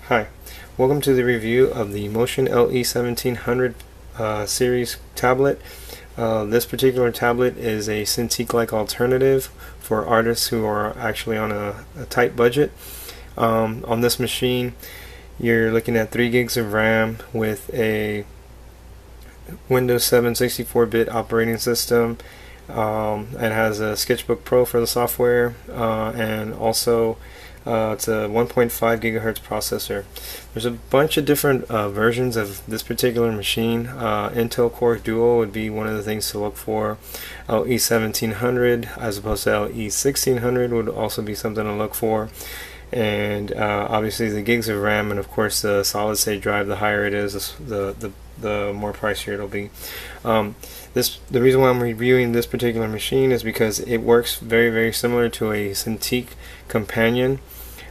Hi, welcome to the review of the Motion LE1700 series tablet. This particular tablet is a Cintiq-like alternative for artists who are actually on a tight budget. On this machine, you're looking at 3 gigs of RAM with a Windows 7 64-bit operating system. It has a Sketchbook Pro for the software, and also it's a 1.5 gigahertz processor. There's a bunch of different versions of this particular machine. Intel Core Duo would be one of the things to look for. LE1700 as opposed to LE1600 would also be something to look for. And obviously the gigs of RAM, and of course the solid state drive, the higher it is, the more pricier it'll be. The reason why I'm reviewing this particular machine is because it works very similar to a Cintiq companion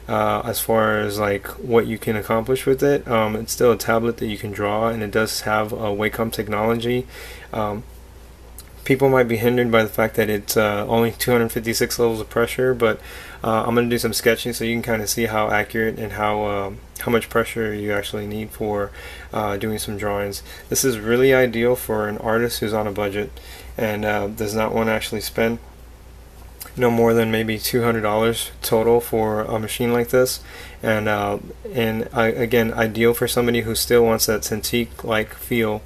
as far as like what you can accomplish with it. It's still a tablet that you can draw, and it does have a Wacom technology. People might be hindered by the fact that it's only 256 levels of pressure, but I'm going to do some sketching so you can kind of see how accurate and how much pressure you actually need for doing some drawings. This is really ideal for an artist who's on a budget and does not want to actually spend no more than maybe $200 total for a machine like this, and again, ideal for somebody who still wants that Cintiq-like feel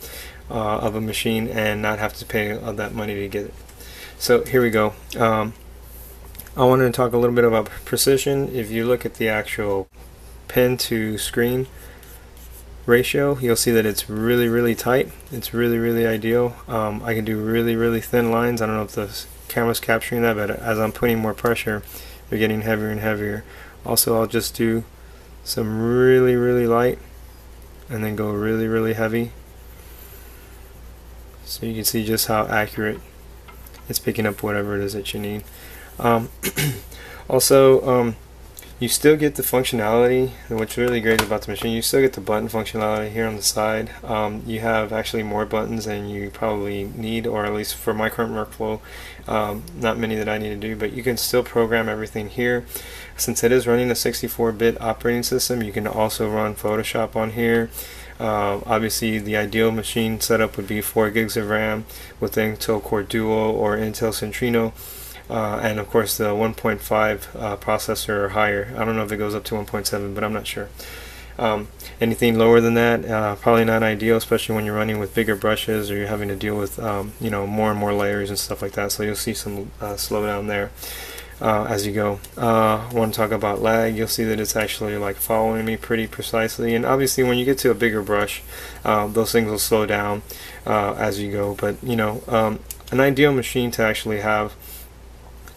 of a machine and not have to pay that money to get it. So here we go. I wanted to talk a little bit about precision. If you look at the actual pen to screen ratio, you'll see that it's really tight. It's really ideal. I can do really thin lines. I don't know if the camera's capturing that, but as I'm putting more pressure, they're getting heavier and heavier. Also, I'll just do some really light and then go really heavy, so you can see just how accurate it's picking up whatever it is that you need. Also, you still get the functionality, what's really great about the machine. You still get the button functionality here on the side. You have actually more buttons than you probably need, or at least for my current workflow, not many that I need to do, but you can still program everything here. Since it is running a 64-bit operating system, you can also run Photoshop on here. Obviously the ideal machine setup would be 4 gigs of RAM with Intel Core Duo or Intel Centrino, and of course the 1.5 processor or higher. I don't know if it goes up to 1.7, but I'm not sure. Anything lower than that, probably not ideal, especially when you're running with bigger brushes or you're having to deal with you know, more and more layers and stuff like that. So you'll see some slowdown there as you go. I want to talk about lag. You'll see that it's actually like following me pretty precisely, and obviously when you get to a bigger brush, those things will slow down as you go. But you know, an ideal machine to actually have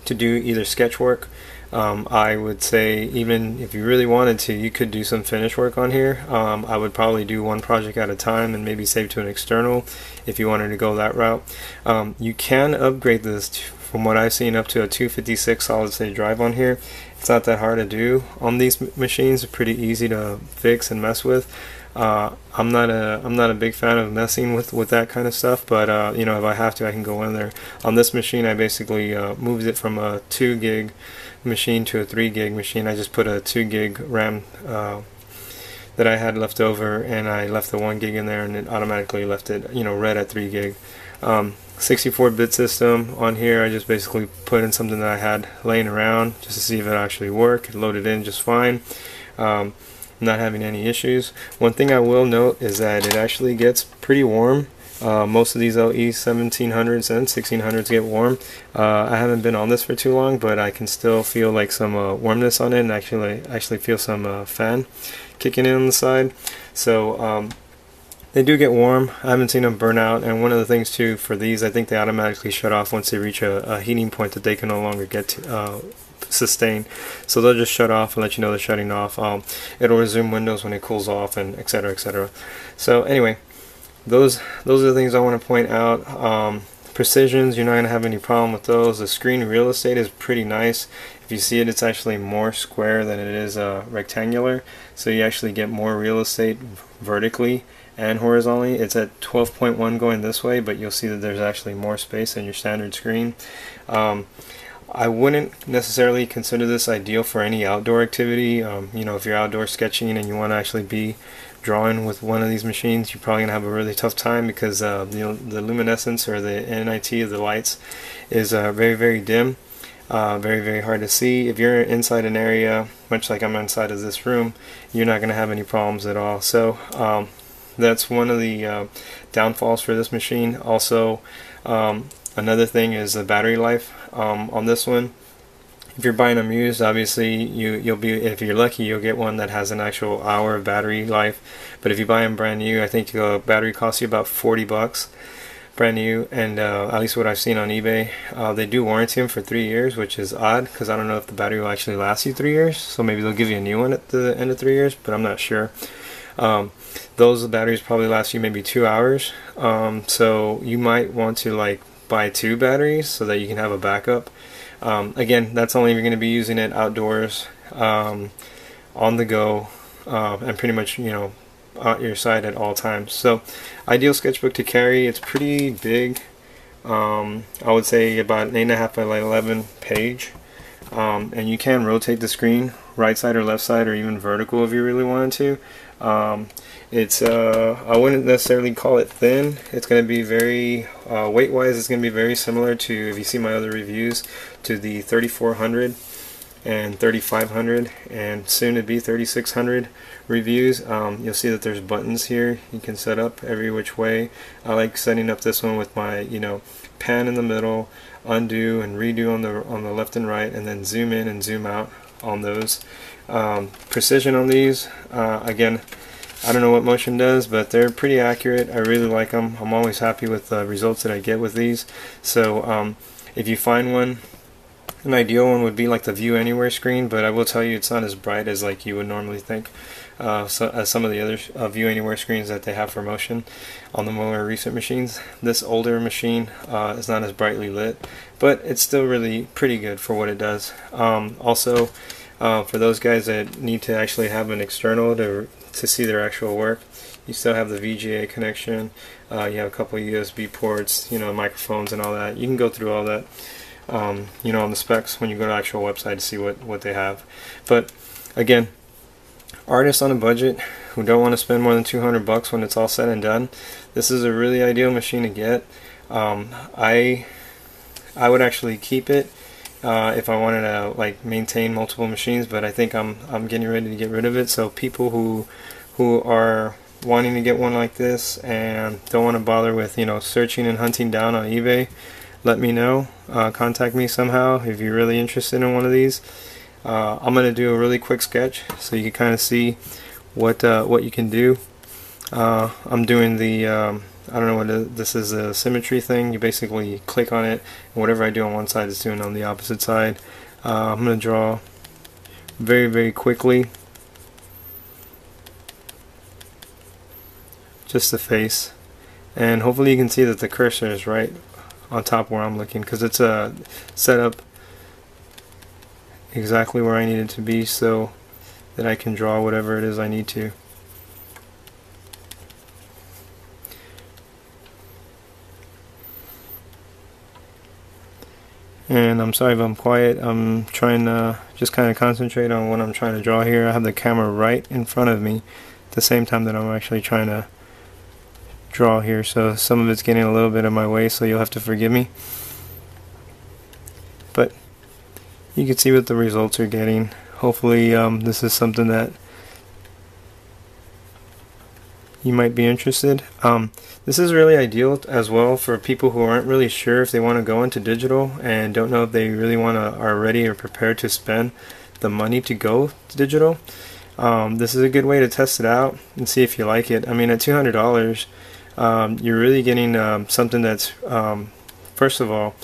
to do either sketch work. I would say even if you really wanted to, you could do some finish work on here. I would probably do one project at a time and maybe save to an external if you wanted to go that route. You can upgrade this from what I've seen up to a 256 solid state drive on here. It's not that hard to do on these machines. It's pretty easy to fix and mess with. I'm not a big fan of messing with that kind of stuff, but you know, if I have to, I can go in there. On this machine, I basically moved it from a 2 gig machine to a 3 gig machine. I just put a 2 gig RAM that I had left over, and I left the 1 gig in there, and it automatically left it, you know, read at 3 gig. 64-bit system on here. I just basically put in something that I had laying around just to see if it actually worked. It loaded in just fine. Not having any issues. One thing I will note is that it actually gets pretty warm. Most of these LE1700s and 1600s get warm. I haven't been on this for too long, but I can still feel like some warmness on it, and actually feel some fan kicking in on the side. So they do get warm. I haven't seen them burn out, and one of the things too for these, I think they automatically shut off once they reach a heating point that they can no longer get to sustain. So they'll just shut off and let you know they're shutting off. It'll resume Windows when it cools off, and etc. So anyway, those are the things I want to point out. Precisions, you're not going to have any problem with those. The screen real estate is pretty nice. If you see it, it's actually more square than it is rectangular, so you actually get more real estate vertically and horizontally. It's at 12.1 going this way, but you'll see that there's actually more space than your standard screen. I wouldn't necessarily consider this ideal for any outdoor activity. You know, if you're outdoor sketching and you want to actually be drawing with one of these machines, you're probably gonna have a really tough time because you know, the luminescence or the NIT of the lights is very, very dim, very, very hard to see. If you're inside an area, much like I'm inside of this room, you're not gonna have any problems at all. So that's one of the downfalls for this machine. Also, another thing is the battery life on this one. If you're buying them used, obviously you'll be, if you're lucky, you'll get one that has an actual hour of battery life. But if you buy them brand new, I think the battery costs you about 40 bucks brand new, and at least what I've seen on eBay, they do warranty them for 3 years, which is odd because I don't know if the battery will actually last you 3 years. So maybe they'll give you a new one at the end of 3 years, but I'm not sure. Those batteries probably last you maybe 2 hours, so you might want to like buy 2 batteries so that you can have a backup. Again, that's only if you're going to be using it outdoors, on the go, and pretty much, you know, at your side at all times. So ideal sketchbook to carry. It's pretty big. I would say about an 8.5 by 11 page, and you can rotate the screen right side or left side or even vertical if you really wanted to. It's I wouldn't necessarily call it thin. It's going to be very weight wise, it's going to be very similar to, if you see my other reviews, to the 3400 and 3500 and soon to be 3600 reviews. You'll see that there's buttons here you can set up every which way. I like setting up this one with my, you know, pan in the middle, undo and redo on the left and right, and then zoom in and zoom out on those. Precision on these, again, I don't know what motion does, but they're pretty accurate. I really like them. I'm always happy with the results that I get with these. So if you find one, an ideal one would be like the View Anywhere screen, but I will tell you it's not as bright as like you would normally think, as some of the other View Anywhere screens that they have for motion on the more recent machines. This older machine is not as brightly lit, but it's still really pretty good for what it does. Also, for those guys that need to actually have an external to see their actual work, you still have the VGA connection. You have a couple of USB ports, you know, microphones and all that. You can go through all that, you know, on the specs when you go to the actual website to see what they have. But again, artists on a budget who don't want to spend more than 200 bucks when it's all said and done, this is a really ideal machine to get. I would actually keep it if I wanted to like maintain multiple machines, but I think I'm getting ready to get rid of it. So people who are wanting to get one like this and don't want to bother with, you know, searching and hunting down on eBay, let me know. Contact me somehow if you're really interested in one of these. I'm going to do a really quick sketch so you can kind of see what you can do. I'm doing the I don't know what this is, a symmetry thing. You basically click on it, and whatever I do on one side is doing on the opposite side. I'm going to draw very, very quickly just the face, and hopefully you can see that the cursor is right on top where I'm looking, because it's set up exactly where I need it to be so that I can draw whatever it is I need to. And I'm sorry if I'm quiet. I'm trying to just kind of concentrate on what I'm trying to draw here. I have the camera right in front of me at the same time that I'm actually trying to draw here, so some of it's getting a little bit in my way, so you'll have to forgive me. But you can see what the results are getting. Hopefully this is something that you might be interested. This is really ideal as well for people who aren't really sure if they want to go into digital and don't know if they really are ready or prepared to spend the money to go to digital. This is a good way to test it out and see if you like it. I mean, at $200, you're really getting something that's, first of all,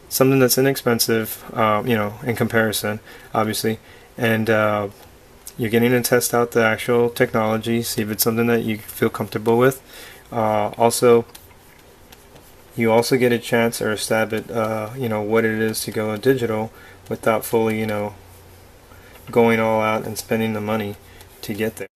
something that's inexpensive, you know, in comparison, obviously, and you're getting to test out the actual technology, see if it's something that you feel comfortable with. Also, you also get a chance or a stab at, you know, what it is to go digital without fully, you know, going all out and spending the money to get there.